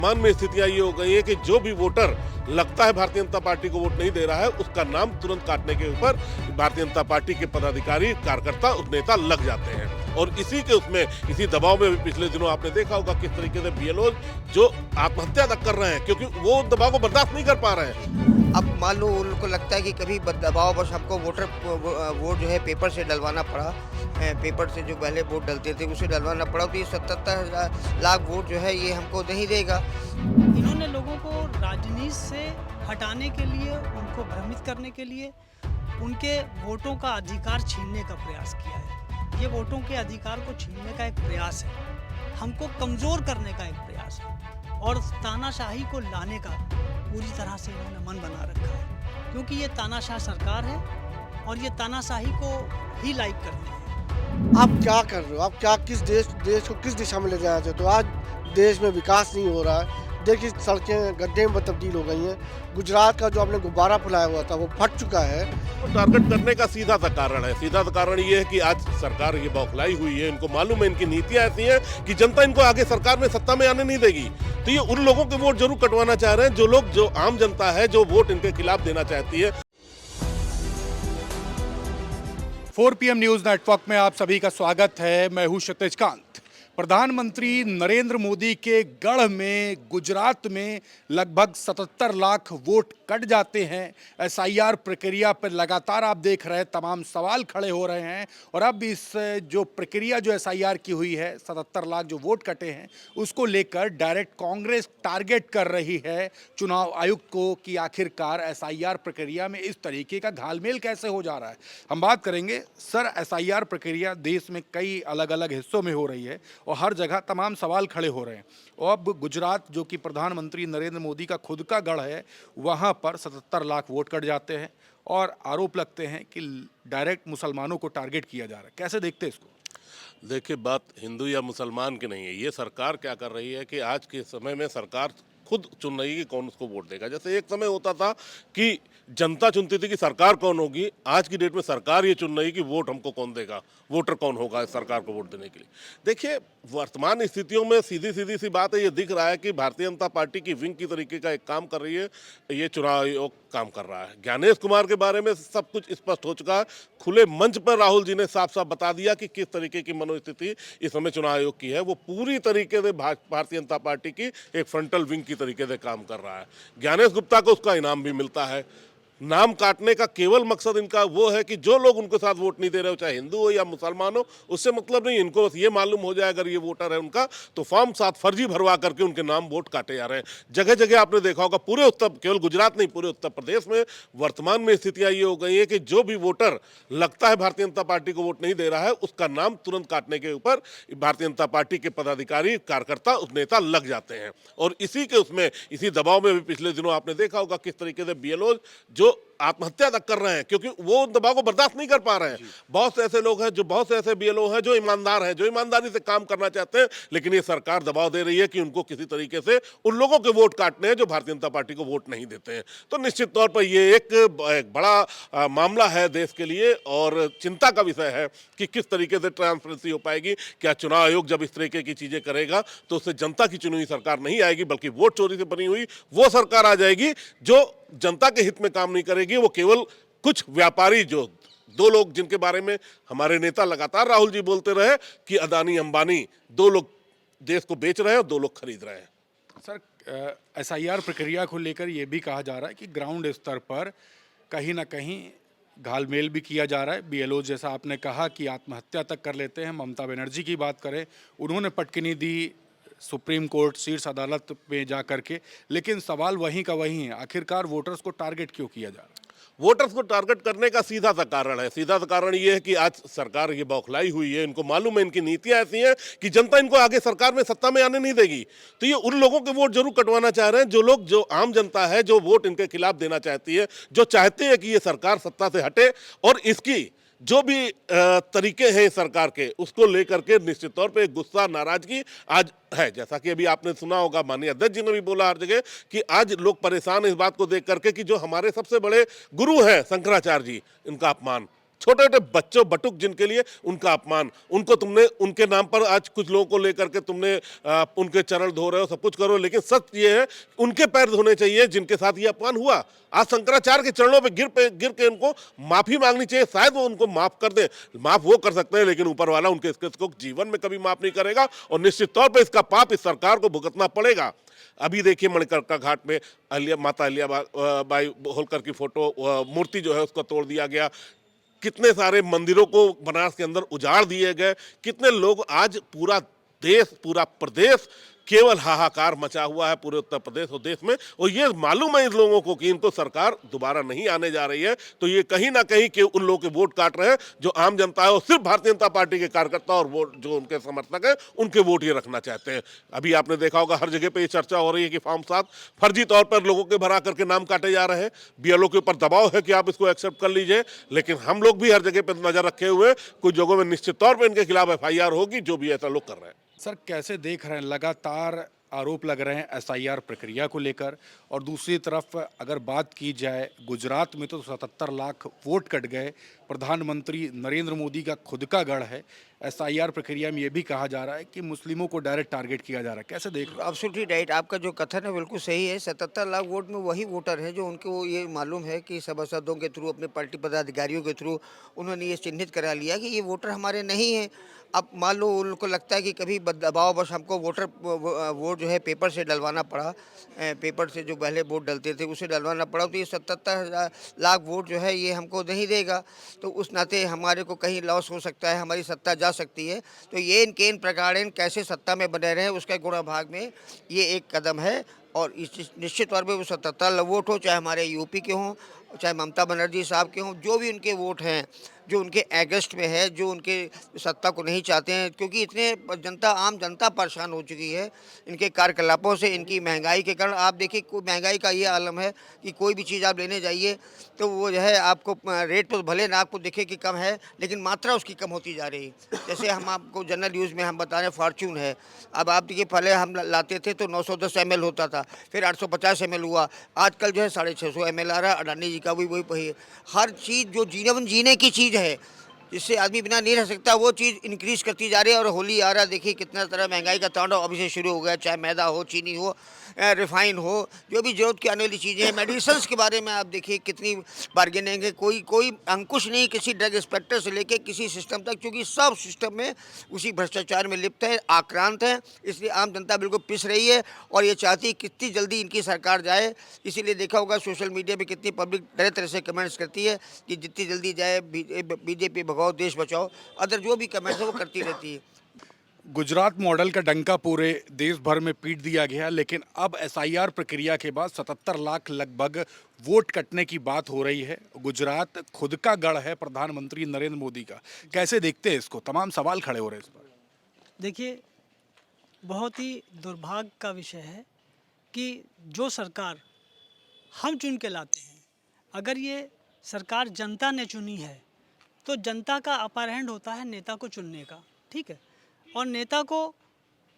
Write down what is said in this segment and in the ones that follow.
वर्तमान में स्थितियां ये हो गई है कि जो भी वोटर लगता है भारतीय जनता पार्टी को वोट नहीं दे रहा है, उसका नाम तुरंत काटने के ऊपर भारतीय जनता पार्टी के पदाधिकारी, कार्यकर्ता, नेता लग जाते हैं। और इसी के उसमें, इसी दबाव में भी पिछले दिनों आपने देखा होगा किस तरीके से बीएलओ जो आत्महत्या तक कर रहे हैं, क्योंकि वो दबाव को बर्दाश्त नहीं कर पा रहे हैं। अब मान लो उनको लगता है कि कभी दबाव बस हमको वोट जो है पेपर से डलवाना पड़ा, पेपर से जो पहले वोट डलते थे उसे डलवाना पड़ा, तो ये 77 लाख वोट जो है ये हमको नहीं देगा। इन्होंने लोगों को राजनीति से हटाने के लिए, उनको भ्रमित करने के लिए, उनके वोटों का अधिकार छीनने का प्रयास किया है। ये वोटों के अधिकार को छीनने का एक प्रयास है, हमको कमज़ोर करने का एक प्रयास है और तानाशाही को लाने का पूरी तरह से इन्होंने मन बना रखा है, क्योंकि ये तानाशाह सरकार है और ये तानाशाही को ही लाइक करते हैं। आप क्या कर रहे हो? आप क्या देश को किस दिशा में ले जाना चाहते हो? आज देश में विकास नहीं हो रहा है। देखिए सड़कें गड्ढे में तब्दील हो गई हैं। गुजरात का जो आपने गुब्बारा फैलाया हुआ था वो फट चुका है। तो टारगेट करने का सीधा सा कारण है, सीधा सा कारण ये है कि आज सरकार ये बौखलाई हुई है। इनको मालूम है, इनकी नीतियां ऐसी हैं कि जनता इनको आगे सरकार में, सत्ता में आने नहीं देगी। तो ये उन लोगों के वोट जरूर कटवाना चाह रहे हैं, जो आम जनता है, जो वोट इनके खिलाफ देना चाहती है। 4 PM न्यूज नेटवर्क में आप सभी का स्वागत है। मैं हूं क्षितिज कांत। प्रधानमंत्री नरेंद्र मोदी के गढ़ में गुजरात में लगभग 77 लाख वोट कट जाते हैं। SIR प्रक्रिया पर लगातार आप देख रहे हैं तमाम सवाल खड़े हो रहे हैं और अब इस जो प्रक्रिया जो SIR की हुई है, 77 लाख जो वोट कटे हैं उसको लेकर डायरेक्ट कांग्रेस टारगेट कर रही है चुनाव आयुक्त को कि आखिरकार SIR प्रक्रिया में इस तरीके का घालमेल कैसे हो जा रहा है। हम बात करेंगे सर, SIR प्रक्रिया देश में कई अलग अलग हिस्सों में हो रही है और हर जगह तमाम सवाल खड़े हो रहे हैं और अब गुजरात जो कि प्रधानमंत्री नरेंद्र मोदी का खुद का गढ़ है, वहाँ पर 77 लाख वोट कट जाते हैं और आरोप लगते हैं कि डायरेक्ट मुसलमानों को टारगेट किया जा रहा है। कैसे देखते हैं इसको? देखिए, बात हिंदू या मुसलमान की नहीं है। ये सरकार क्या कर रही है कि आज के समय में सरकार खुद चुन रही है कि कौन उसको वोट देगा। जैसे एक समय होता था कि जनता चुनती थी कि सरकार कौन होगी, आज की डेट में सरकार ये चुन रही है कि वोट हमको कौन देगा, वोटर कौन होगा सरकार को वोट देने के लिए। देखिए, वर्तमान स्थितियों में सीधी सी बात है, ये दिख रहा है कि भारतीय जनता पार्टी की विंग की तरीके का एक काम कर रही है, ये चुनाव आयोग काम कर रहा है। ज्ञानेश कुमार के बारे में सब कुछ स्पष्ट हो चुका है। खुले मंच पर राहुल जी ने साफ साफ बता दिया कि किस तरीके की मनोस्थिति इस समय चुनाव आयोग की है। वो पूरी तरीके से भारतीय जनता पार्टी की एक फ्रंटल विंग की तरीके से काम कर रहा है। ज्ञानेश गुप्ता को उसका इनाम भी मिलता है। नाम काटने का केवल मकसद इनका वो है कि जो लोग उनके साथ वोट नहीं दे रहे हो, चाहे हिंदू हो या मुसलमान हो, उससे मतलब नहीं। इनको बस ये मालूम हो जाए अगर ये वोटर है उनका, तो फॉर्म 7 फर्जी भरवा करके उनके नाम वोट काटे जा रहे हैं। जगह जगह आपने देखा होगा, पूरे केवल गुजरात नहीं, पूरे उत्तर प्रदेश में वर्तमान में स्थितियां ये हो गई है कि जो भी वोटर लगता है भारतीय जनता पार्टी को वोट नहीं दे रहा है, उसका नाम तुरंत काटने के ऊपर भारतीय जनता पार्टी के पदाधिकारी, कार्यकर्ता, नेता लग जाते हैं। और इसी के उसमें, इसी दबाव में भी पिछले दिनों आपने देखा होगा किस तरीके से बीएलओ जो आत्महत्या तक कर रहे हैं, क्योंकि वो दबाव को बर्दाश्त नहीं कर पा रहे हैं। बहुत से ऐसे लोग हैं, बहुत से ऐसे बीएलओ हैं जो ईमानदार हैं, जो ईमानदारी से काम करना चाहते हैं, लेकिन ये सरकार दबाव दे रही है कि उनको किसी तरीके से उन लोगों के वोट काटने हैं जो भारतीय जनता पार्टी को वोट नहीं देते हैं। तो निश्चित तौर पर ये एक बड़ा मामला है देश के लिए और चिंता का विषय है कि किस तरीके से ट्रांसपेरेंसी हो पाएगी। क्या चुनाव आयोग जब इस तरीके की चीजें करेगा तो उससे जनता की चुनी हुई सरकार नहीं आएगी, बल्कि वोट चोरी से बनी हुई वो सरकार आ जाएगी जो जनता के हित में काम नहीं करेगी। वो केवल कुछ व्यापारी, जो 2 लोग जिनके बारे में हमारे नेता लगातार राहुल जी बोलते रहे कि अदानी अंबानी 2 लोग देश को बेच रहे हैं और 2 लोग खरीद रहे हैं। सर, SIR प्रक्रिया को लेकर यह भी कहा जा रहा है कि ग्राउंड स्तर पर कहीं ना कहीं घालमेल भी किया जा रहा है। BLO जैसा आपने कहा कि आत्महत्या तक कर लेते हैं। ममता बनर्जी की बात करें, उन्होंने पटकनी दी सुप्रीम कोर्ट, शीर्ष अदालत में जा करके, लेकिन सवाल वहीं का वहीं है, आखिरकार वोटर्स को टारगेट क्यों किया जा रहा है? वोटर्स को टारगेट करने का सीधा सा कारण है, सीधा सा कारण ये है कि आज सरकार ये बौखलाई हुई है। इनको मालूम है, इनकी नीतियां ऐसी हैं कि जनता इनको आगे सरकार में, सत्ता में आने नहीं देगी। तो ये उन लोगों के वोट जरूर कटवाना चाह रहे हैं, जो आम जनता है, जो वोट इनके खिलाफ देना चाहती है, जो चाहते हैं कि ये सरकार सत्ता से हटे और इसकी जो भी तरीके हैं सरकार के, उसको लेकर के निश्चित तौर पे गुस्सा, नाराजगी आज है। जैसा कि अभी आपने सुना होगा, माननीय अध्यक्ष जी ने भी बोला हर जगह कि आज लोग परेशान इस बात को देख करके कि जो हमारे सबसे बड़े गुरु हैं शंकराचार्य जी, इनका अपमान छोटे छोटे बच्चों बटुक जिनके लिए उनका अपमान, उनको तुमने उनके नाम पर आज कुछ लोगों को लेकर के तुमने उनके चरण धो रहे हो, सब कुछ करो, लेकिन सच ये है उनके पैर धोने चाहिए जिनके साथ ये अपमान हुआ। आज शंकराचार्य के चरणों पे गिर के उनको माफी मांगनी चाहिए, शायद वो उनको माफ कर दे। माफ वो कर सकते हैं लेकिन ऊपर वाला उनके इसको जीवन में कभी माफ नहीं करेगा और निश्चित तौर पे इसका पाप इस सरकार को भुगतना पड़ेगा। अभी देखिए मणिकर्णिका घाट में माता अहिल्याबाई होलकर की फोटो मूर्ति जो है उसको तोड़ दिया गया, कितने सारे मंदिरों को बनारस के अंदर उजाड़ दिए गए, कितने लोग, आज पूरा देश पूरा प्रदेश केवल हाहाकार मचा हुआ है पूरे उत्तर प्रदेश और देश में। और ये मालूम है इन लोगों को कि इनको सरकार दोबारा नहीं आने जा रही है, तो ये कहीं ना कहीं के उन लोगों के वोट काट रहे हैं जो आम जनता है और सिर्फ भारतीय जनता पार्टी के कार्यकर्ता और वोट जो उनके समर्थक है उनके वोट ये रखना चाहते हैं। अभी आपने देखा होगा हर जगह पे ये चर्चा हो रही है कि फॉर्म 7 फर्जी तौर पर लोगों के भरा करके नाम काटे जा रहे हैं। बीएलओ के ऊपर दबाव है कि आप इसको एक्सेप्ट कर लीजिए, लेकिन हम लोग भी हर जगह पर नजर रखे हुए, कुछ जगहों में निश्चित तौर पर इनके खिलाफ FIR होगी जो भी ऐसा लोग कर रहे हैं। सर कैसे देख रहे हैं, लगातार आरोप लग रहे हैं SIR प्रक्रिया को लेकर, और दूसरी तरफ अगर बात की जाए गुजरात में तो 77 लाख वोट कट गए, प्रधानमंत्री नरेंद्र मोदी का खुद का गढ़ है। SIR प्रक्रिया में ये भी कहा जा रहा है कि मुस्लिमों को डायरेक्ट टारगेट किया जा रहा है, कैसे देख रहे हैं? एब्सोल्युटली राइट, आपका जो कथन है बिल्कुल सही है। 77 लाख वोट में वही वोटर है जो उनको ये मालूम है कि सभासदों के थ्रू, अपने पार्टी पदाधिकारियों के थ्रू उन्होंने ये चिन्हित करा लिया कि ये वोटर हमारे नहीं हैं। अब मान लो उनको लगता है कि कभी दबाव बस हमको वोट जो है पेपर से डलवाना पड़ा, पेपर से जो पहले वोट डलते थे उसे डलवाना पड़ा, तो ये 77 लाख वोट जो है ये हमको नहीं देगा, तो उस नाते हमारे को कहीं लॉस हो सकता है, हमारी सत्ता जा सकती है। तो ये केन प्रकार कैसे सत्ता में बने रहे उसका गुणा भाग में ये एक कदम है। और इस निश्चित तौर पे वो 77 वोट हो, चाहे हमारे यूपी के हों, चाहे ममता बनर्जी साहब के हों, जो भी उनके वोट हैं जो उनके अगेंस्ट में है, जो उनके सत्ता को नहीं चाहते हैं, क्योंकि इतने जनता, आम जनता परेशान हो चुकी है इनके कार्यकलापों से, इनकी महंगाई के कारण। आप देखिए कोई महंगाई का ये आलम है कि कोई भी चीज़ आप लेने जाइए तो वो जो है आपको रेट तो भले ना आपको दिखे कि कम है, लेकिन मात्रा उसकी कम होती जा रही है। जैसे हम आपको जनरल यूज़ में हम बता रहे हैं फॉर्च्यून है, अब आप देखिए पहले हम लाते थे तो 910 ml होता था, फिर 850 ml हुआ, आजकल जो है 650 ml आ रहा है। अडानी जी का भी वही हर चीज़ जो जीने की चीज़ है जिससे आदमी बिना नहीं रह सकता वो चीज़ इंक्रीज करती जा रही है। और होली आ रहा है, देखिए कितना तरह महंगाई का तांडव अभी से शुरू हो गया, चाहे मैदा हो, चीनी हो, रिफाइन हो, जो भी जरूरत की आने वाली चीज़ें हैं। मेडिसिन्स के बारे में आप देखिए कितनी बार्गेनिंग है, कोई अंकुश नहीं किसी ड्रग इंस्पेक्टर से लेके किसी सिस्टम तक, क्योंकि सब सिस्टम में उसी भ्रष्टाचार में लिप्त है, आक्रांत है। इसलिए आम जनता बिल्कुल पिस रही है और ये चाहती है कितनी जल्दी इनकी सरकार जाए। इसीलिए देखा होगा सोशल मीडिया पे कितनी पब्लिक तरह तरह से कमेंट्स करती है कि जितनी जल्दी जाए, बीजेपी भगाओ, देश बचाओ, अदर जो भी कमेंट्स है वो करती रहती है। गुजरात मॉडल का डंका पूरे देश भर में पीट दिया गया, लेकिन अब SIR प्रक्रिया के बाद 77 लाख लगभग वोट कटने की बात हो रही है। गुजरात खुद का गढ़ है प्रधानमंत्री नरेंद्र मोदी का, कैसे देखते हैं इसको? तमाम सवाल खड़े हो रहे हैं इस पर। देखिए, बहुत ही दुर्भाग्य का विषय है कि जो सरकार हम चुन के लाते हैं, अगर ये सरकार जनता ने चुनी है तो जनता का अपर हैंड होता है नेता को चुनने का, ठीक है। और नेता को,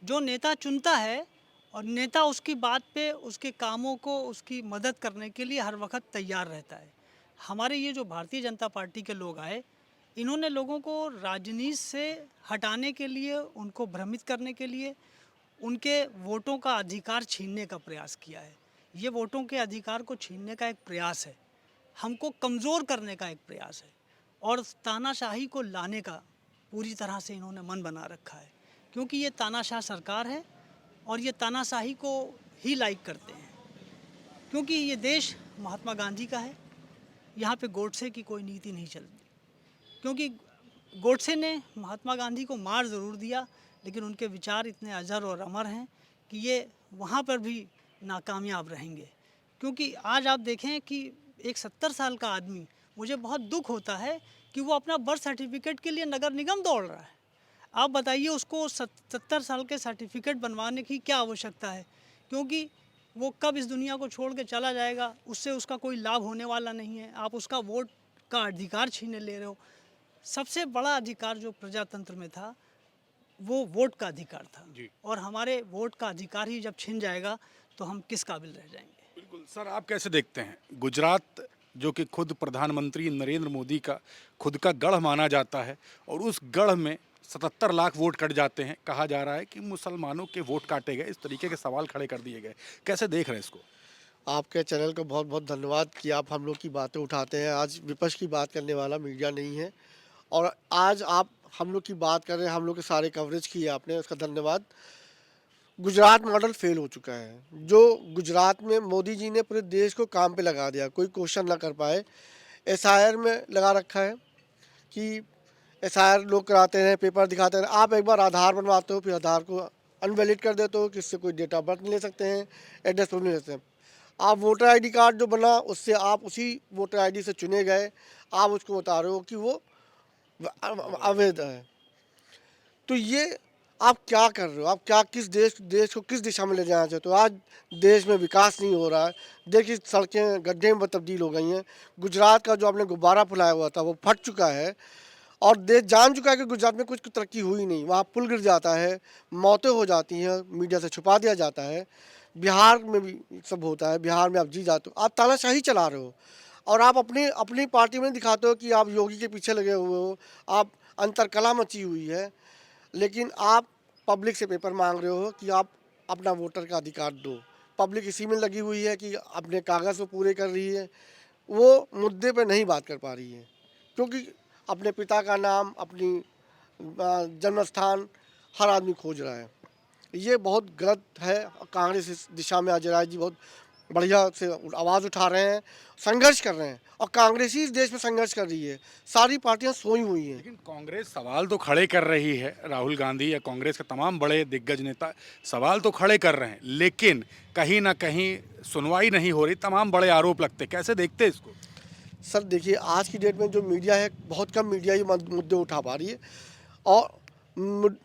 जो नेता चुनता है, और नेता उसकी बात पे, उसके कामों को, उसकी मदद करने के लिए हर वक्त तैयार रहता है। हमारे ये जो भारतीय जनता पार्टी के लोग आए, इन्होंने लोगों को राजनीति से हटाने के लिए, उनको भ्रमित करने के लिए, उनके वोटों का अधिकार छीनने का प्रयास किया है। ये वोटों के अधिकार को छीनने का एक प्रयास है, हमको कमज़ोर करने का एक प्रयास है, और तानाशाही को लाने का पूरी तरह से इन्होंने मन बना रखा है, क्योंकि ये तानाशाह सरकार है और ये तानाशाही को ही लाइक करते हैं। क्योंकि ये देश महात्मा गांधी का है, यहाँ पे गोडसे की कोई नीति नहीं चलती, क्योंकि गोडसे ने महात्मा गांधी को मार ज़रूर दिया, लेकिन उनके विचार इतने अजर और अमर हैं कि ये वहाँ पर भी नाकामयाब रहेंगे। क्योंकि आज आप देखें कि एक 70 साल का आदमी, मुझे बहुत दुख होता है कि वो अपना बर्थ सर्टिफिकेट के लिए नगर निगम दौड़ रहा है। आप बताइए उसको 70 साल के सर्टिफिकेट बनवाने की क्या आवश्यकता है, क्योंकि वो कब इस दुनिया को छोड़ के चला जाएगा, उससे उसका कोई लाभ होने वाला नहीं है। आप उसका वोट का अधिकार छीने ले रहे हो। सबसे बड़ा अधिकार जो प्रजातंत्र में था वो वोट का अधिकार था, और हमारे वोट का अधिकार ही जब छिन जाएगा तो हम किस काबिल रह जाएंगे। बिल्कुल सर, आप कैसे देखते हैं? गुजरात जो कि खुद प्रधानमंत्री नरेंद्र मोदी का खुद का गढ़ माना जाता है, और उस गढ़ में 77 लाख वोट कट जाते हैं। कहा जा रहा है कि मुसलमानों के वोट काटे गए, इस तरीके के सवाल खड़े कर दिए गए। कैसे देख रहे हैं इसको? आपके चैनल को बहुत बहुत धन्यवाद कि आप हम लोग की बातें उठाते हैं। आज विपक्ष की बात करने वाला मीडिया नहीं है, और आज आप हम लोग की बात कर रहे हैं, हम लोग के सारे कवरेज किए आपने, उसका धन्यवाद। गुजरात मॉडल फेल हो चुका है। जो गुजरात में मोदी जी ने पूरे देश को काम पे लगा दिया, कोई क्वेश्चन ना कर पाए। एसआईआर में लगा रखा है कि एसआईआर लोग कराते हैं, पेपर दिखाते हैं। आप एक बार आधार बनवाते हो, फिर आधार को अनवैलिड कर देते हो, किससे कोई डेट ऑफ बर्थ नहीं ले सकते हैं, एड्रेस प्रूफ नहीं ले सकते हैं। आप वोटर आईडी कार्ड जो बना, उससे आप उसी वोटर आईडी से चुने गए, आप उसको बता रहे हो कि वो अवैध है। तो ये आप क्या कर रहे हो? आप क्या किस देश को किस दिशा में ले जाना चाहते हो? आज देश में विकास नहीं हो रहा है। देखिए सड़कें गड्ढे में तब्दील हो गई हैं। गुजरात का जो आपने गुब्बारा फुलाया हुआ था वो फट चुका है, और देश जान चुका है कि गुजरात में कुछ तरक्की हुई नहीं। वहाँ पुल गिर जाता है, मौतें हो जाती हैं, मीडिया से छुपा दिया जाता है। बिहार में भी सब होता है। बिहार में आप जी जाते हो, आप तानाशाही चला रहे हो, और आप अपनी अपनी पार्टी में दिखाते हो कि आप योगी के पीछे लगे हुए हो, आप अंतरकला मची हुई है। लेकिन आप पब्लिक से पेपर मांग रहे हो कि आप अपना वोटर का अधिकार दो। पब्लिक इसी में लगी हुई है कि अपने कागज़ को पूरे कर रही है, वो मुद्दे पे नहीं बात कर पा रही है, क्योंकि अपने पिता का नाम, अपनी जन्म स्थान हर आदमी खोज रहा है। ये बहुत गलत है। कांग्रेस इस दिशा में अजय राय जी बहुत बढ़िया से आवाज़ उठा रहे हैं, संघर्ष कर रहे हैं, और कांग्रेस ही इस देश में संघर्ष कर रही है। सारी पार्टियां सोई हुई हैं। लेकिन कांग्रेस सवाल तो खड़े कर रही है, राहुल गांधी या कांग्रेस के तमाम बड़े दिग्गज नेता सवाल तो खड़े कर रहे हैं, लेकिन कहीं ना कहीं सुनवाई नहीं हो रही, तमाम बड़े आरोप लगते। कैसे देखते हैं इसको? सर देखिए, आज की डेट में जो मीडिया है, बहुत कम मीडिया ये मुद्दे उठा पा रही है, और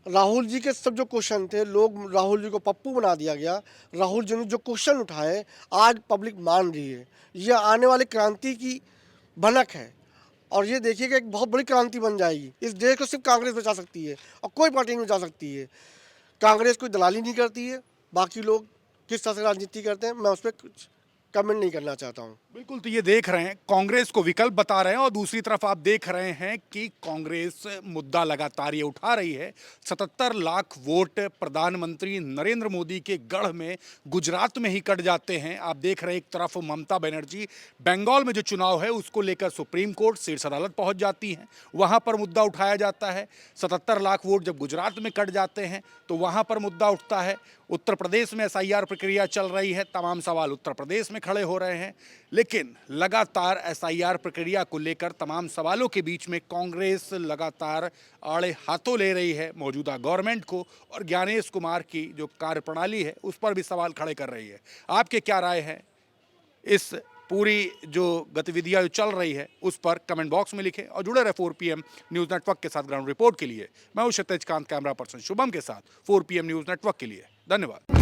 राहुल जी के सब जो क्वेश्चन थे, लोग राहुल जी को पप्पू बना दिया गया। राहुल जी ने जो क्वेश्चन उठाए, आज पब्लिक मान रही है। ये आने वाली क्रांति की भनक है, और ये देखिएगा एक बहुत बड़ी क्रांति बन जाएगी। इस देश को सिर्फ कांग्रेस बचा सकती है, और कोई पार्टी नहीं बचा सकती है। कांग्रेस कोई दलाली नहीं करती है। बाकी लोग किस तरह से राजनीति करते हैं, मैं उस पर कुछ कमेंट नहीं करना चाहता हूँ। बिल्कुल, तो ये देख रहे हैं कांग्रेस को विकल्प बता रहे हैं, और दूसरी तरफ आप देख रहे हैं कि कांग्रेस मुद्दा लगातार ये उठा रही है। 77 लाख वोट प्रधानमंत्री नरेंद्र मोदी के गढ़ में गुजरात में ही कट जाते हैं। आप देख रहे हैं एक तरफ ममता बनर्जी बंगाल में जो चुनाव है उसको लेकर सुप्रीम कोर्ट, शीर्ष अदालत पहुंच जाती हैं, वहां पर मुद्दा उठाया जाता है। 77 लाख वोट जब गुजरात में कट जाते हैं तो वहां पर मुद्दा उठता है। उत्तर प्रदेश में एसआईआर प्रक्रिया चल रही है, तमाम सवाल उत्तर प्रदेश में खड़े हो रहे हैं, लेकिन लगातार एसआईआर प्रक्रिया को लेकर तमाम सवालों के बीच में कांग्रेस लगातार आड़े हाथों ले रही है मौजूदा गवर्नमेंट को, और ज्ञानेश कुमार की जो कार्यप्रणाली है उस पर भी सवाल खड़े कर रही है। आपके क्या राय है इस पूरी जो गतिविधियां जो चल रही है उस पर? कमेंट बॉक्स में लिखें, और जुड़े रहे 4 PM न्यूज़ नेटवर्क के साथ ग्राउंड रिपोर्ट के लिए। मैं हूं क्षितिज कांत, कैमरा पर्सन शुभम के साथ 4 PM न्यूज़ नेटवर्क के लिए। धन्यवाद।